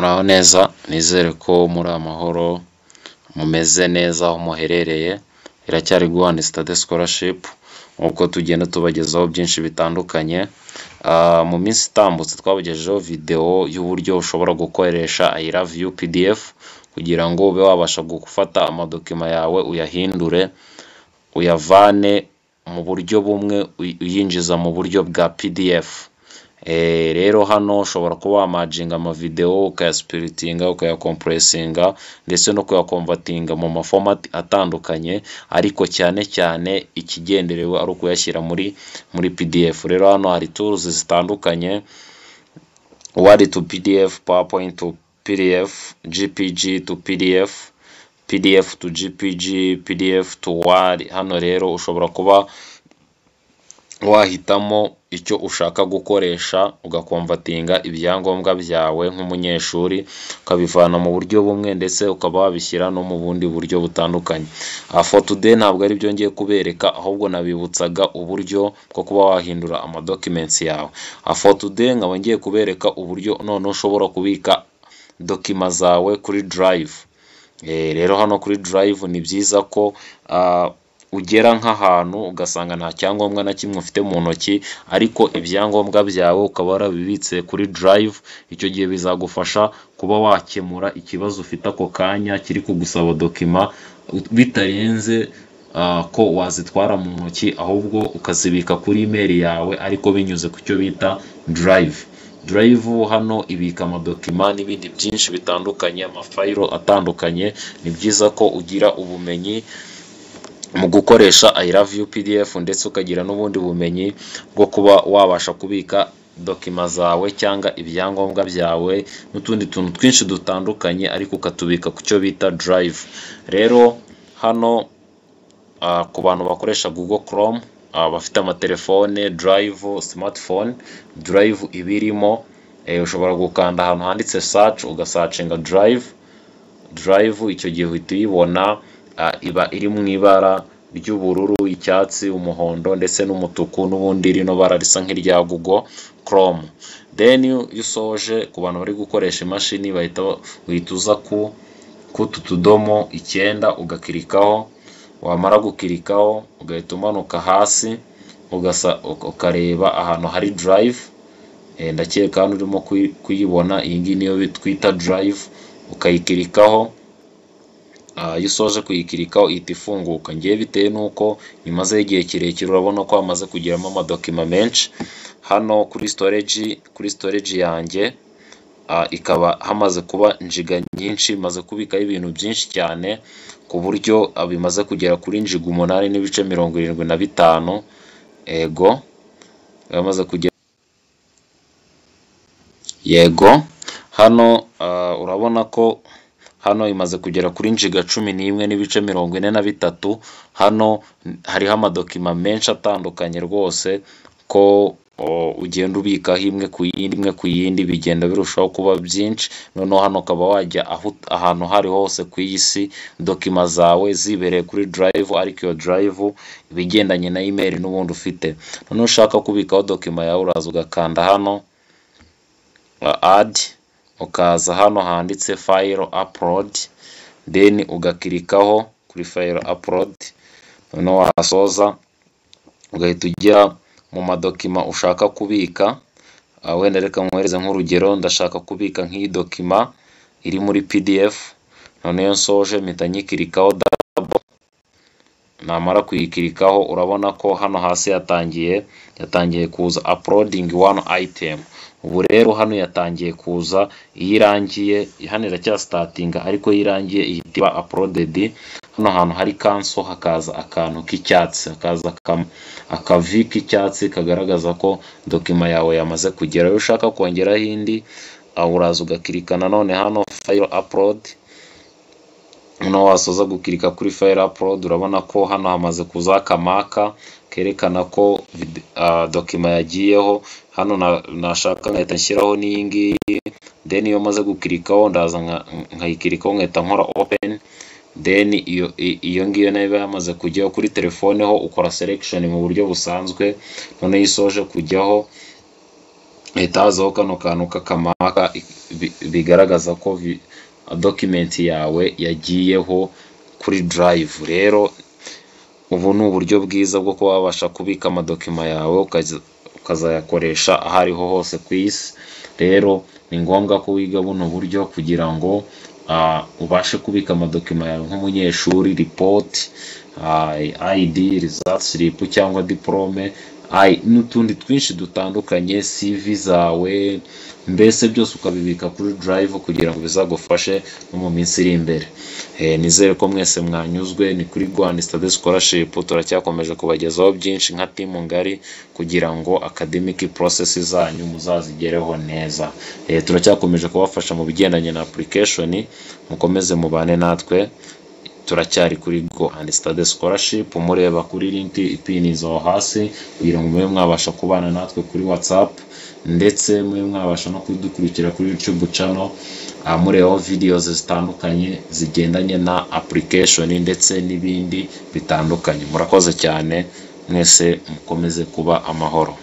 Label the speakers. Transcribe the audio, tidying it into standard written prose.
Speaker 1: Muraho neza, nizere ko muri amahoro mumeze neza aho muherereye. Iracyari Rwanda Study Scholarship nk'uko tugenda tubagezaho byinshi bitandukanye. Mu minsi itambutse twabagejejeho video y'uburyo ushobora gukoresha I love you PDF kugira ngo ube wabasha gufata amadokima yawe uyahindure, uyavane mu buryo bumwe uyinjiza mu buryo bwa PDF. Rero hano ushobora kuba wamajinga ama video ukayasplittinga ukayakompressinga ndetse no kuyakonvertinga mu maformat atandukanye, ariko cyane cyane ikigenderewe ari ukuyashyira muri PDF. Rero hano hari tools zitandukanye: Word to PDF, PowerPoint to PDF, GPG to PDF, PDF to GPG, PDF to Word. Hano rero ushobora kuba wahitamo icyo ushaka gukoresha ugakonvertinga ibyangombwa byawe nk'umunyeshuri ukabivana mu buryo bumwe ndetse ukaba wabishyira no mu bundi buryo butandukanye. For today ntabwo ari byo ngiye kubereka, ahubwo nabibutsaga uburyo bwo kuba wahindura ama documents yawe. For today nkaba ngiye kubereka uburyo none ushobora kubika dokima zawe kuri Drive. Rero hano kuri Drive ni byiza ko ugera nk'ahantu ugasanga nta cyangombwa na kimwe ufite mu ntoki, ariko ibyangombwa byawe ukaba warabibitse kuri Drive. Icyo gihe bizagufasha kuba wakemura ikibazo ufite ako kanya kiri kugusaba dokima bitarenze ko wazitwara mu ntoki, ahubwo ukazibika kuri email yawe ariko binyuze ku cyo bita Drive. Drive hano ibika amadokima n'ibindi byinshi bitandukanye, amafayiro atandukanye. Ni byiza ko ugira ubumenyi mu gukoresha I love you PDF ndetse ukagira n'ubundi bumenyi bwo kuba wabasha kubika dokima zawe cyangwa ibyangombwa byawe n'utundi tuntu twinshi dutandukanye, ariko ukatubika ku cyo bita Drive. Rero hano ku bantu bakoresha Google Chrome, bafite amatelefone, Drive, smartphone, Drive ibirimo, ushobora gukanda ahantu handitse search ugasearchinga Drive. Icyo gihe uhita uyibona, iba iri mu ibara ry'ubururu, icyatsi, umuhondo ndetse n'umutuku, n'ubundi rino bara risa nk'irya Google Chrome. Then iyo usoje, ku bantu bari gukoresha imashini uhita uza ku tudomo 9 ugakirikaho. Wamara gukirikaho ugahita umanuka hasi ukareba ahantu hari Drive. Ndakeka hano urimo kuyibona, iyi ngiyi niyo twita Drive. Ukayikirikaho, iyo usoje kuyikirikaho ihita ifunguka. Ngiye bitewe nuko imaze igihe kirekire, urabona ko hamaze kugeramo amadokima menshi. Hano kuri storage yanjye ikaba hamaze kuba njiga nyinshi, maze kubikaho ibintu byinshi cyane ku buryo bimaze kugera kuri njiga 8.75. Yamaze kugera. Yego, hano urabona ko hano imaze kugera kuri njiga 11.43. Hano hariho amadokima menshi atandukanye rwose, ko ugenda ubikaho imwe ku yindi bigenda birushaho kuba byinshi. Noneho hano ukaba wajya ahantu hari hose ku isi dokima zawe zibereye kuri Drive, ariko iyo Drive ibigendanye na email n'ubundi ufite. Noneho ushaka kubikaho dokima yawe uraza ugakanda hano add, ukaza hano handitse file upload, then ugakirikaho kuri file upload. Noneho wasoza ugahita ujya mu madokima ushaka kubika. Wenda reka mwereze nk'urugero, ndashaka kubika nk'iyi dokima iri muri PDF. Noneho nsoje mpita nyikirikaho double. Namara kuyikirikaho urabona ko hano hasi yatangiye kuza uploading one item. Ubu rero hano yatangiye kuza, iyo irangiye hano iracyastartinga, ariko iyo irangiye ihita iba uploaded. Hano hantu hari cancel hakaza akantu k'icyatsi, hakaza akavi k'icyatsi kagaragaza ko dokima yawe yamaze kugera. Iyo ushaka kongeraho indi, uraza ugakirika nanone hano file upload. Noneho wasoza gukirika kuri file upload, urabona ko hano hamaze kuza akamaka kerekana ko dokima yagiyeho. Hano nashaka nkahita nshyiraho n'iyi ngiyi, then iyo maze gukirikaho ndaza nkayikirikaho nkahita nkora open. Then iyo ngiyo nayo yamaze kujyaho. Kuri telefone ho ukora selection mu buryo busanzwe. Noneho isoje kujyaho hahita hazaho kano kantu k'akamaka bigaragaza ko document yawe yagiyeho kuri drive. Rero ubu ni uburyo bwiza bwo kuba wabasha kubika amadokima yawe ukazayakoresha aho ariho hose ku isi. Rero ni ngombwa ko wiga buno buryo kugira ngo ubashe kubika amadokima yawe nk'umunyeshuri, report, ID, result slip cyangwa diplome, n'utundi twinshi dutandukanye, CV zawe, mbese byose ukabibika kuri drive kugira ngo bizagufashe no mu minsi iri imbere. Nizere ko mwese mwanyuzwe. Ni kuri Rwanda Study Scholarship, turacyakomeje kubagezaho byinshi nka timu ngari kugira ngo academic process zanyu muzazigereho neza. Turacyakomeje kubafasha mu bigendanye na application, mukomeze mubane natwe. Turacyari kuri Rwanda Study Scholarship, mureba kuri link ipiniza aho hasi kugira ngo mube mwabasha kubana natwe kuri WhatsApp, ndetse mube mwabasha no kudukurikira kuri YouTube channel, murebaho videos zitandukanye zigendanye na application ndetse n'ibindi bitandukanye. Murakoze cyane mwese, mukomeze kuba amahoro.